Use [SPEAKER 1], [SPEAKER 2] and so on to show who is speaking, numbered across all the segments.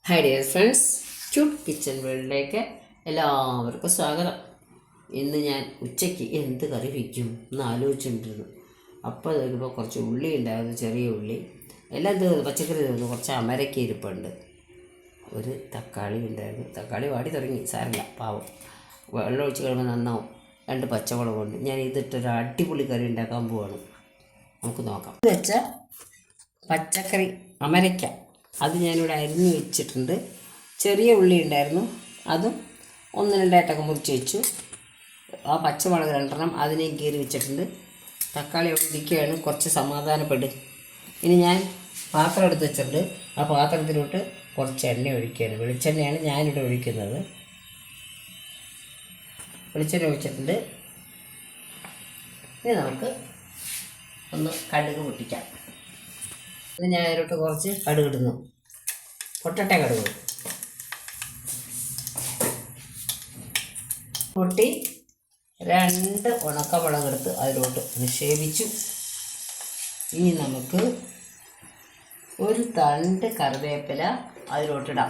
[SPEAKER 1] Hi dear friends, cute kitchen വേൾഡിലേക്ക് എല്ലാവർക്കും സ്വാഗതം. ഇന്ന് ഞാൻ ഉച്ചയ്ക്ക് എന്ത് കറി വയ്ക്കും എന്ന് ആലോചിച്ചുകൊണ്ടിരുന്നു. അപ്പോൾ നോക്കുമ്പോൾ കുറച്ച് ഉള്ളി ഉണ്ടായിരുന്നു, ചെറിയ ഉള്ളി എല്ലാം തീർന്നു, പച്ചക്കറി തീർന്നു, കുറച്ച് അമരയ്ക്ക ഇരിപ്പുണ്ട്, ഒരു തക്കാളി ഉണ്ടായിരുന്നു. തക്കാളി വാടി തുടങ്ങി, സാരമില്ല, പാവം, വെള്ളം ഒഴിച്ച് കഴിയുമ്പോൾ നന്നാവും. 2 പച്ചമുളകുണ്ട്. ഞാൻ ഇതിട്ടൊരു അടിപൊളി കറി ഉണ്ടാക്കാൻ പോവാണ്. നമുക്ക് നോക്കാം. വെച്ച പച്ചക്കറി അമരയ്ക്ക അത് ഞാനിവിടെ അരിഞ്ഞ് വെച്ചിട്ടുണ്ട്. ചെറിയ ഉള്ളി ഉണ്ടായിരുന്നു, അതും 1-2 മുറിച്ച് വെച്ചു. ആ പച്ചമുളക് 2 അതിനെയും കീറി വെച്ചിട്ടുണ്ട്. തക്കാളി അവിടെ ഇരിക്കുകയാണ്, കുറച്ച് സമാധാനപ്പെടും. ഇനി ഞാൻ പാത്രം എടുത്ത് വെച്ചിട്ടുണ്ട്. ആ പാത്രത്തിലോട്ട് കുറച്ച് എണ്ണ ഒഴിക്കുകയാണ്. വെളിച്ചെണ്ണയാണ് ഞാനിവിടെ ഒഴിക്കുന്നത്. വെളിച്ചെണ്ണ ഒഴിച്ചിട്ടുണ്ട്. ഇനി നമുക്ക് ഒന്ന് കടുക് പൊട്ടിക്കാം. ഇത് ഞാൻ അതിലോട്ട് കുറച്ച് കടുക് ഇടുന്നു. പൊട്ടട്ട കടുക് പൊട്ടി 2 ഉണക്കമുളകെടുത്ത് അതിലോട്ട് നിക്ഷേപിച്ചു. ഇനി നമുക്ക് ഒരു തണ്ട് കറിവേപ്പില അതിലോട്ടിടാം.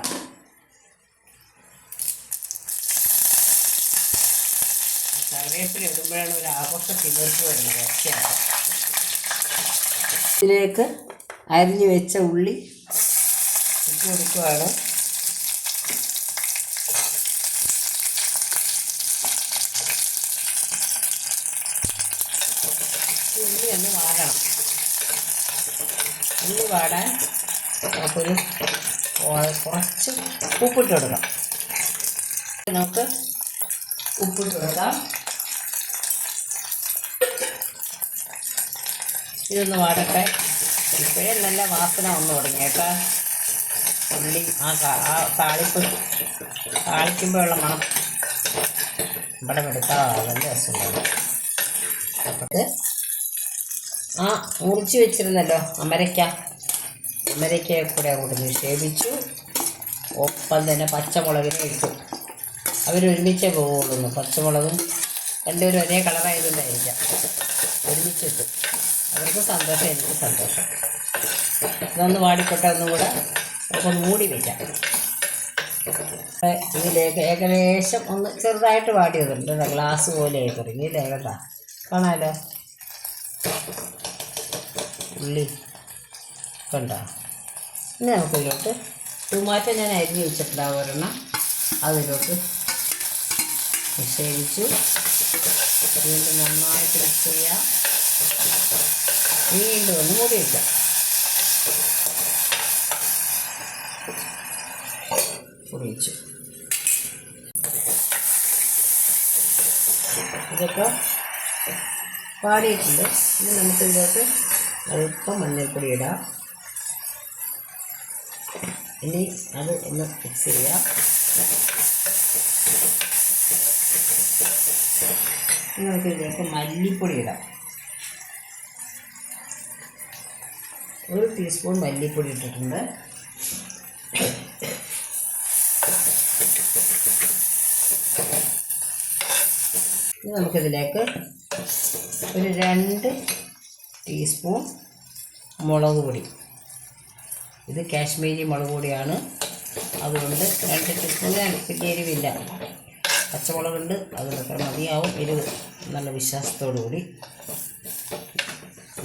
[SPEAKER 1] കറിവേപ്പില ഇടുമ്പോഴാണ് ഒരു ആഘോഷ തിമിർപ്പ് വരുന്നത്. ഒക്കെയാണ് ഇതിലേക്ക് അരിഞ്ഞു വെച്ച ഉള്ളി ഇട്ട് കൊടുക്കുകയാണ്. ഉള്ളി ഒന്ന് വാടണം. ഉള്ളി വാടാൻ നമുക്കൊരു കുറച്ച് ഉപ്പിട്ട് കൊടുക്കാം. നമുക്ക് ഉപ്പിട്ട് കൊടുക്കാം. ഇതൊന്ന് വാടട്ടെ. ഇപ്പോഴേ നല്ല വാസന വന്നു തുടങ്ങി കേട്ടോ. ഉള്ളി താളിക്കുമ്പോഴുള്ള മണം ഇവിടെ എടുക്കാം. നല്ല രസമുണ്ടാകും. അപ്പോൾ മുറിച്ച് വെച്ചിരുന്നല്ലോ അമരയ്ക്ക കൂടെ അങ്ങോട്ട് നിക്ഷേപിച്ചു. ഒപ്പം തന്നെ പച്ചമുളകിനെ ഇട്ടു. അവരൊരുമിച്ചേ പോകുള്ളൂ. പച്ചമുളകും രണ്ടുപേരും ഒരേ കളറായതുകൊണ്ടായിരിക്കാം ഒരുമിച്ചിട്ടു. അവർക്ക് സന്തോഷം, എനിക്ക് സന്തോഷം. ഇതൊന്ന് വാടിക്കൊട്ട ഒന്നും കൂടെ നമുക്കൊന്ന് മൂടി വയ്ക്കാം. ഇതിലേക്ക് ഏകദേശം ഒന്ന് ചെറുതായിട്ട് വാടി വന്നിട്ടുണ്ട്. ഗ്ലാസ് പോലെ ആയി തുടങ്ങി ഇല്ലേ കേട്ടോ, കാണാമല്ലോ. ഉള്ളി കണ്ടോ. ഇനി നമുക്കിതിലോട്ട് ടൊമാറ്റോ ഞാൻ അരിഞ്ഞ് വെച്ചിട്ടുണ്ടാവും ഒരെണ്ണം, അതിലോട്ട് നിക്ഷേപിച്ചു. വീണ്ടും നന്നായിട്ട് മിക്സ് ചെയ്യാം. വീണ്ടും ഒന്ന് മൂടി വയ്ക്കാം. പൊടിച്ചു ഇതൊക്കെ പാടിയിട്ടുണ്ട്. ഇനി നമുക്ക് ഇതിലോട്ട് അല്പം മഞ്ഞൾപ്പൊടി ഇടാം. ഇനി അത് ഒന്ന് മിക്സ് ചെയ്യാം. നമുക്ക് ഇതിലേക്ക് മല്ലിപ്പൊടി ഇടാം. 1 ടീസ്പൂൺ മല്ലിപ്പൊടി ഇട്ടിട്ടുണ്ട്. ഇനി നമുക്കിതിലേക്ക് ഒരു 2 ടീസ്പൂൺ മുളക് പൊടി. ഇത് കാശ്മീരി മുളക് പൊടിയാണ്, അതുകൊണ്ട് 2 ടീസ്പൂൺ. വലിയ എരിവില്ല, പച്ചമുളകുണ്ട്, അതിനൊക്കെ മതിയാവും. എരിവ് നല്ല വിശ്വാസത്തോടു കൂടി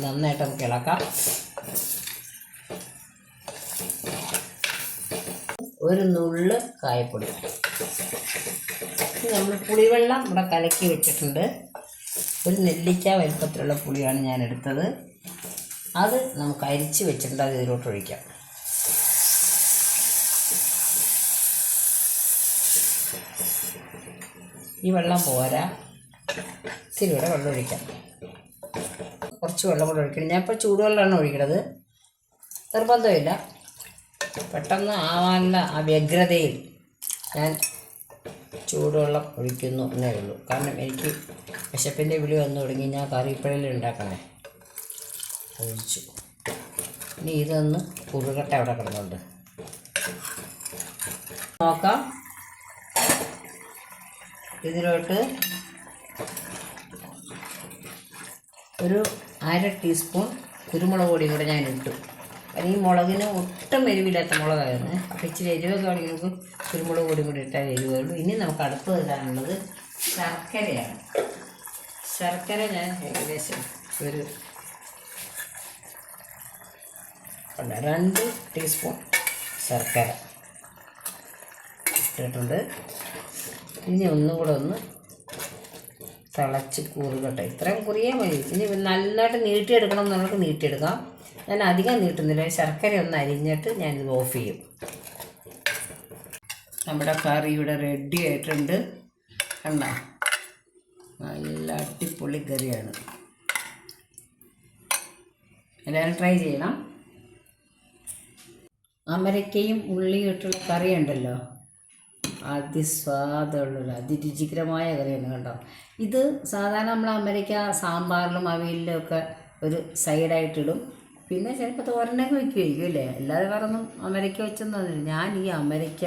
[SPEAKER 1] നന്നായിട്ട് നമുക്ക് ഇളക്കാം. ഒരു നുള്ള് കായപ്പൊടി. നമ്മൾ പുളിവെള്ളം ഇവിടെ കലക്കി വെച്ചിട്ടുണ്ട്. ഒരു നെല്ലിക്ക വലുപ്പത്തിലുള്ള പുളിയാണ് ഞാൻ എടുത്തത്. അത് നമുക്ക് അരിച്ച് വെച്ചിട്ടുണ്ട്, അത് ഇതിലോട്ട് ഒഴിക്കാം. ഈ വെള്ളം പോരാ, ഇത്തിരി കൂടെ വെള്ളം ഒഴിക്കാം. കുറച്ച് വെള്ളം കൂടെ ഒഴിക്കണം. ഞാൻ ഇപ്പോൾ ചൂടുവെള്ളമാണ് ഒഴിക്കുന്നത്, നിർബന്ധമില്ല. പെട്ടെന്ന് ആവാനുള്ള ആ വ്യഗ്രതയിൽ ഞാൻ ചൂടുവെള്ളം ഒഴിക്കുന്നു എന്നേ ഉള്ളൂ. കാരണം എനിക്ക് വിശപ്പിൻ്റെ വിളി വന്നു തുടങ്ങി. ഞാൻ കറിപ്പഴയിൽ ഉണ്ടാക്കണേ, ഒഴിച്ചു. ഇനി ഇതൊന്ന് കുറുകട്ടെ അവിടെ കിടന്നുണ്ട്. നോക്കാം. ഇതിലോട്ട് ഒരു 1/2 ടീസ്പൂൺ കുരുമുളക് പൊടിയും കൂടെ ഞാൻ ഇട്ടു. ഈ മുളകിന് ഒട്ടും എരിവില്ലാത്ത മുളകായിരുന്നു. അപ്പോൾ ഇച്ചിരി എരിവൊക്കെ ആണെങ്കിൽ നമുക്ക് കുരുമുളക് പൊടി കൂടി ഇട്ടാൽ എരിവുള്ളൂ. ഇനി നമുക്ക് അടുപ്പ് ഇടാനുള്ളത് ശർക്കരയാണ്. ശർക്കര ഞാൻ ഏകദേശം ഒരു 2 ടീസ്പൂൺ ശർക്കര ഇട്ടിട്ടുണ്ട്. ഇനി ഒന്നും കൂടെ ഒന്ന് തിളച്ച് കൂറുകട്ടെ. ഇത്രയും കുറിയാൽ മതി. ഇനി നല്ലതായിട്ട് നീട്ടിയെടുക്കണം എന്നുള്ളത് നീട്ടിയെടുക്കാം. ഞാൻ അധികം നീട്ടുന്നില്ല. ശർക്കര ഒന്ന് അരിഞ്ഞിട്ട് ഞാനിത് ഓഫ് ചെയ്യും. നമ്മുടെ കറി ഇവിടെ റെഡി ആയിട്ടുണ്ട്. കണ്ടോ, നല്ല അടിപൊളി കറിയാണ്. എല്ലാവരും ട്രൈ ചെയ്യണം. അമരക്കയും ഉള്ളിയും ഇട്ടുള്ള കറി ഉണ്ടല്ലോ, അതിസ്വാദമുള്ള അതിരുചികരമായ കറിയാണ് കേട്ടോ. ഇത് സാധാരണ നമ്മൾ അമരക്ക സാമ്പാറിലും അവിയലിലും ഒക്കെ ഒരു സൈഡായിട്ടിടും. പിന്നെ ചിലപ്പോൾ തോരനൊക്കെ വയ്ക്കുമായിരിക്കും അല്ലേ, അല്ലാതെ വേറെ ഒന്നും അമരക്ക വെച്ചൊന്നും. ഞാൻ ഈ അമരക്ക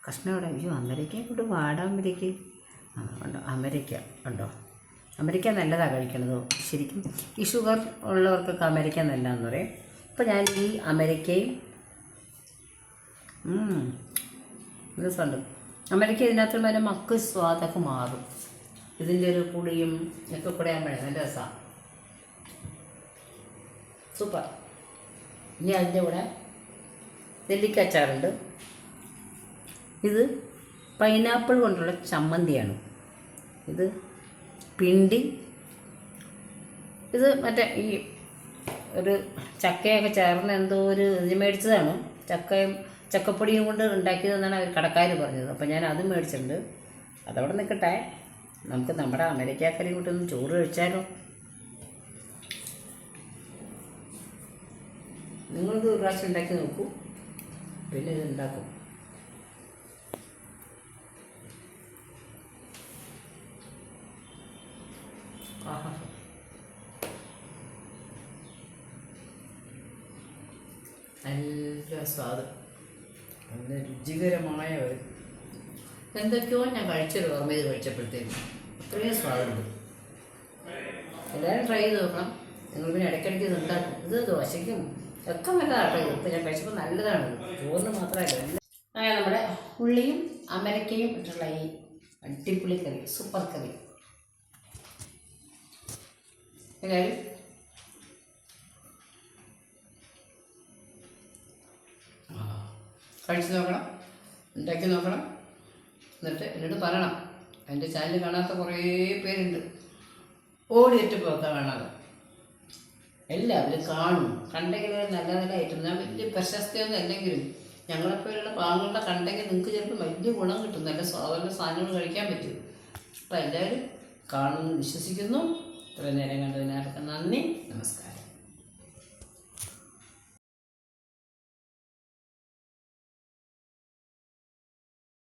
[SPEAKER 1] കഷ്ണം ഇവിടെ അമരക്ക കൊണ്ട് വാടാമരയ്ക്ക് ഉണ്ടോ, അമരക്ക ഉണ്ടോ, അമരക്ക നല്ലതാണ് കഴിക്കണത്. ശരിക്കും ഈ ഷുഗർ ഉള്ളവർക്കൊക്കെ അമരക്ക നല്ലതാണെന്ന് പറയും. അപ്പോൾ ഞാൻ ഈ അമരക്കയും രസമുണ്ട്. അമരക്ക ഇതിനകത്ത് വരെ മക്ക് സ്വാദൊക്കെ മാറും. ഇതിൻ്റെ ഒരു പുളിയും ഒക്കെ കൂടെ ആകുമ്പോഴേ നല്ല രസമാണ്. സൂപ്പർ. ഇനി അതിൻ്റെ കൂടെ നെല്ലിക്ക അച്ചാറുണ്ട്. ഇത് പൈനാപ്പിൾ കൊണ്ടുള്ള ചമ്മന്തിയാണ്. ഇത് പിണ്ടി, ഇത് മറ്റേ ഈ ഒരു ചക്കയൊക്കെ ചേർന്ന് എന്തോ ഒരു ഇത് മേടിച്ചതാണ്. ചക്കപ്പൊടിയും കൊണ്ട് ഉണ്ടാക്കിയതെന്നാണ് അവർ കടക്കാർ പറഞ്ഞത്. അപ്പോൾ ഞാൻ അതും മേടിച്ചിട്ടുണ്ട്. അതവിടെ നിൽക്കട്ടെ. നമുക്ക് നമ്മുടെ അമരക്കാക്കറി കൂട്ടൊന്ന് ചോറ് കഴിച്ചാലോ. നിങ്ങളിത് ഒരു പ്രാവശ്യം ഉണ്ടാക്കി നോക്കൂ, പിന്നെ ഇത് ഉണ്ടാക്കും. ആഹാ, നല്ല സ്വാദ്, നല്ല രുചികരമായ ഒരു എന്തൊക്കെയോ ഞാൻ കഴിച്ചൊരു ഓർമ്മ ചെയ്ത് കഴിച്ചപ്പോഴത്തേക്കും അത്രയും സ്വാദുണ്ട്. എല്ലാവരും ട്രൈ ചെയ്ത് നോക്കണം. നിങ്ങൾ പിന്നെ ഇടയ്ക്കിടയ്ക്ക് ഇത് ഉണ്ടാക്കും. ഇത് ദോശയ്ക്കും ഒക്കെ നല്ലതാട്ടോ. ഇപ്പം ഞാൻ കഴിച്ചപ്പോൾ നല്ലതാണ്. ചോറിന് മാത്രമല്ല. അങ്ങനെ നമ്മുടെ ഉള്ളിയും അമരക്കയും ഇട്ടുള്ള ഈ അടിപൊളി കറി, സൂപ്പർ കറി എല്ലാവരും കഴിച്ച് നോക്കണം, ഉണ്ടാക്കി നോക്കണം. എന്നിട്ട് എന്നോട് പറയണം. എൻ്റെ ചാനൽ കാണാത്ത കുറേ പേരുണ്ട്, ഓടിയെറ്റപ്പോൾ ഒക്കെ കാണാതെ. എല്ലാവരും കാണും. കണ്ടെങ്കിൽ നല്ല നല്ല ഐറ്റം. ഞാൻ വലിയ പ്രശസ്തിയൊന്നും അല്ലെങ്കിലും ഞങ്ങളെപ്പോലുള്ള പാവങ്ങളുടെ കണ്ടെങ്കിൽ നിങ്ങൾക്ക് ചിലപ്പോൾ വലിയ ഗുണം കിട്ടും. നല്ല സ്വാദുള്ള സാധനങ്ങൾ കഴിക്കാൻ പറ്റും. അപ്പോൾ എല്ലാവരും കാണുമെന്ന് വിശ്വസിക്കുന്നു. ഇത്രയും നേരം കണ്ടതിനാർക്ക് നന്ദി, നമസ്കാരം.